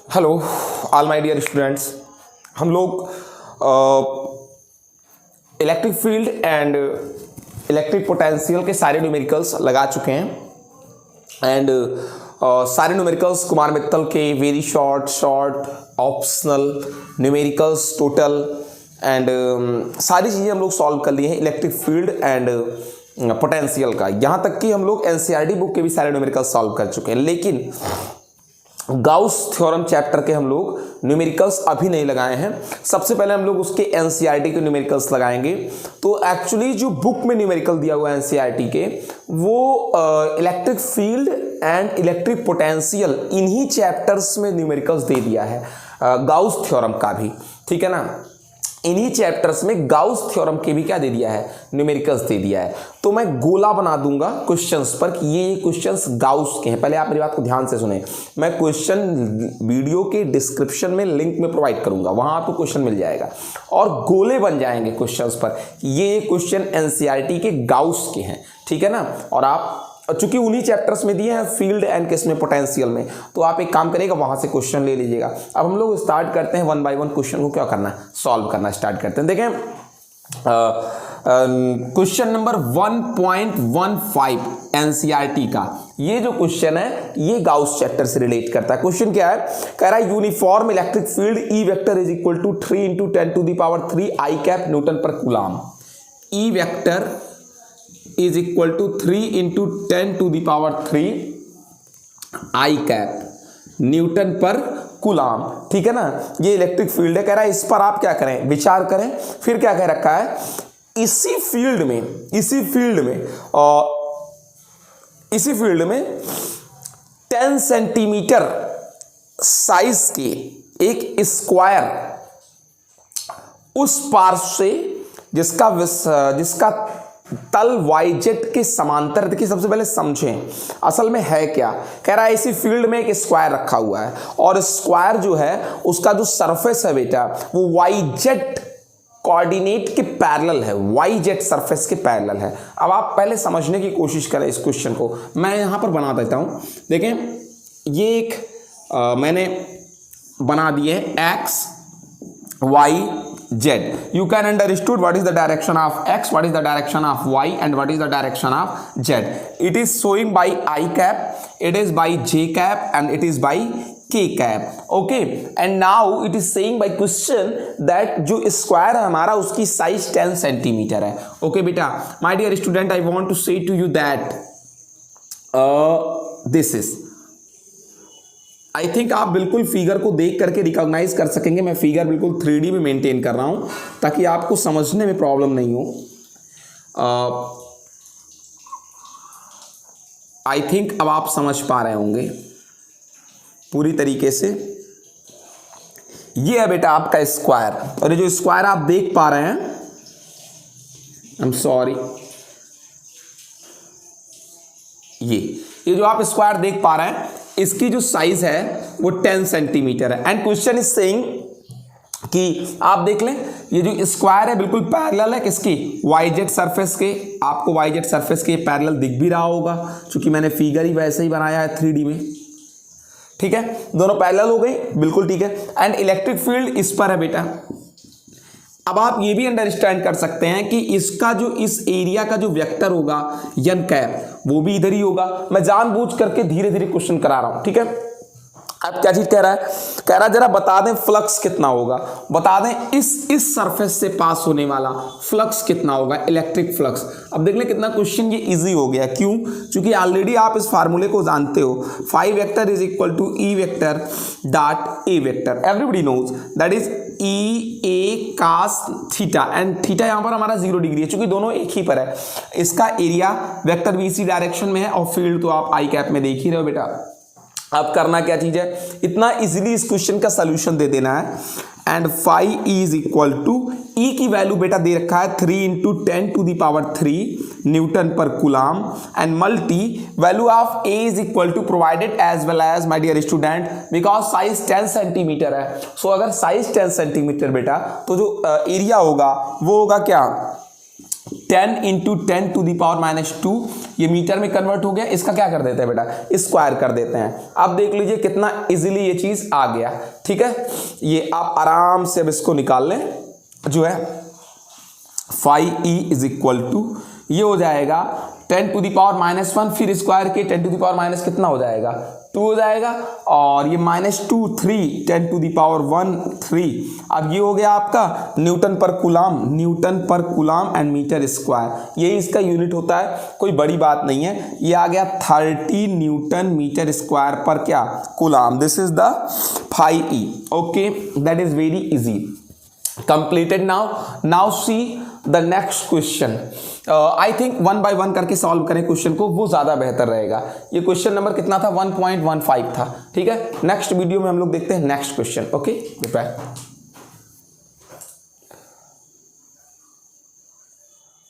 Hello all my dear students, हम लोग electric field and electric potential के सारे न्यूमेरिकल्स लगा चुके हैं एंड सारे न्यूमेरिकल्स कुमार मित्तल के very short optional numericals total and सारी चीज़ें हम लोग सॉल्व कर लिए हैं इलेक्ट्रिक फील्ड एंड पोटेंशियल का। यहाँ तक कि हम लोग एनसीईआरटी बुक के भी सारे न्यूमेरिकल्स सॉल्व कर चुके हैं, लेकिन गाउस थ्योरम चैप्टर के हम लोग न्यूमेरिकल्स अभी नहीं लगाए हैं। सबसे पहले हम लोग उसके एनसीईआरटी के न्यूमेरिकल्स लगाएंगे। तो एक्चुअली जो बुक में न्यूमेरिकल दिया हुआ है एनसीईआरटी के, वो electric field and electric potential इन्हीं चैप्टर्स में न्यूमेरिकल्स दे दिया है, गाउस थ्योरम का भी, ठीक है ना। इन्हीं चैप्टर्स में गाउस थ्योरम के भी क्या दे दिया है, न्यूमेरिकल्स दे दिया है। तो मैं गोला बना दूंगा क्वेश्चंस पर कि ये क्वेश्चंस गाउस के हैं। पहले आप मेरी बात को ध्यान से सुने, मैं क्वेश्चन वीडियो के डिस्क्रिप्शन में लिंक में प्रोवाइड करूंगा, वहां आपको क्वेश्चन मिल जाएगा और गोले बन जाएंगे क्वेश्चंस पर। ये क्वेश्चन एनसीईआरटी के गाउस के हैं, ठीक है ना। और आप चूंकि उन्हीं चैप्टर्स में दिए हैं फील्ड एंड किसमें, पोटेंशियल में, तो आप एक काम करिएगा वहां से क्वेश्चन ले लीजिएगा। अब हम लोग स्टार्ट करते हैं वन बाय वन क्वेश्चन को क्या करना है, सॉल्व करना स्टार्ट करते हैं। देखें क्वेश्चन नंबर 1.15 एनसीईआरटी का ये जो क्वेश्चन है ये गाउस चैप्टर से रिलेट करता है। क्वेश्चन क्या है, कह रहा है uniform electric field E vector is equal to 3 × 10⁻³ i cap newton पर coulomb. E vector is equal to 3 × 10⁻³ i cap newton पर कूलम, ठीक है ना। ये इलेक्ट्रिक फील्ड है, कह रहा है इस पर आप क्या करें, विचार करें। फिर क्या कह रखा है, इसी फील्ड में 10 सेंटीमीटर साइज के एक स्क्वायर उस पार्श्व से जिसका तल YZ के समांतर। देखिए सबसे पहले समझें असल में है क्या। कह रहा है इसी फील्ड में एक स्क्वायर रखा हुआ है और स्क्वायर जो है उसका जो सरफेस है बेटा वो YZ कोऑर्डिनेट के पैरेलल है, YZ सरफेस के पैरेलल है। अब आप पहले समझने की कोशिश करें इस क्वेश्चन को, मैं यहां पर बना देता हूं। देखें ये एक मैंने बना दिए X Y Z. You can understood what is the direction of X, what is the direction of Y and what is the direction of Z. It is showing by I cap, it is by J cap and it is by K cap. Okay, and now it is saying by question that जो square है हमारा उसकी size 10 centimetre है। Okay बेटा, my dear student, I want to say to you that this is, I think आप बिल्कुल figure को देख करके रिकॉग्नाइज कर सकेंगे। मैं फिगर बिल्कुल 3D में मेंटेन कर रहा हूं ताकि आपको समझने में प्रॉब्लम नहीं हो। आई थिंक अब आप समझ पा रहे होंगे पूरी तरीके से। ये है बेटा आपका स्क्वायर, और ये जो स्क्वायर आप देख पा रहे हैं, आई एम सॉरी, ये जो आप स्क्वायर देख पा रहे हैं इसकी जो साइज है वो 10 सेंटीमीटर है। एंड क्वेश्चन इज सेइंग कि आप देख लें ये जो स्क्वायर है बिल्कुल पैरेलल है किसकी, YZ सरफेस के। आपको YZ सरफेस के पैरेलल दिख भी रहा होगा क्योंकि मैंने फिगर ही वैसे ही बनाया है 3D में, ठीक है। दोनों पैरेलल हो गई, बिल्कुल ठीक है। एंड इलेक्ट्रिक फील्ड इस पर है बेटा। अब आप ये भी अंडरस्टैंड कर सकते हैं कि इसका जो इस एरिया का जो वेक्टर होगा n कैप वो भी इधर ही होगा। मैं जानबूझ करके धीरे धीरे क्वेश्चन करा रहा हूं, ठीक है। अब क्या चीज कह रहा है, कह रहा है जरा बता दें फ्लक्स कितना होगा, बता दें इस सरफेस से पास होने वाला फ्लक्स कितना होगा, इलेक्ट्रिक फ्लक्स। अब देख लें कितना क्वेश्चन ये इजी हो गया, क्यों, क्योंकि ऑलरेडी आप इस फार्मूले को जानते हो, phi vector is equal to E vector dot A vector. Everybody knows that is E A cos theta, and theta यहां पर हमारा 0 डिग्री है क्योंकि दोनों एक ही पर है। इसका एरिया वेक्टर भी इसी डायरेक्शन में है और फील्ड तो आप आई कैप में देख ही रहे हो बेटा। अब करना क्या चीज है, इतना इजीली इस क्वेश्चन का सॉल्यूशन दे देना है। And phi is equal to E की वैल्यू बेटा दे रखा है 3 × 10⁻³ न्यूटन पर coulomb and multi value of A is equal to provided as well as my dear student because size 10 centimetre है। सो अगर साइज 10 सेंटीमीटर बेटा तो जो एरिया होगा वो होगा क्या, 10 इंटू 10 टू द पावर -2 ये मीटर में कन्वर्ट हो गया। इसका क्या कर देते हैं बेटा, स्क्वायर कर देते हैं। अब देख लीजिए कितना इजीली ये चीज आ गया। ठीक है, ये आप आराम से अब इसको निकाल लें, जो है 5e इज इक्वल टू ये हो जाएगा 10 टू द पावर -1, फिर स्क्वायर के 10 टू द पावर माइनस कितना हो जाएगा 2 हो जाएगा, और ये -2 3 10 टू द पावर 1 3। अब ये हो गया आपका न्यूटन पर कूलाम एंड मीटर स्क्वायर, यही इसका यूनिट होता है, कोई बड़ी बात नहीं है। ये आ गया 30 न्यूटन मीटर स्क्वायर पर क्या coulomb. This is the 5e। Okay, that is very easy, completed now see the next question। I think 1 by 1 करके सॉल्व करें क्वेश्चन को, वो ज्यादा बेहतर रहेगा। ये क्वेश्चन नंबर कितना था 1.15 था। ठीक है, नेक्स्ट वीडियो में हम लोग देखते हैं नेक्स्ट क्वेश्चन। Okay, bye.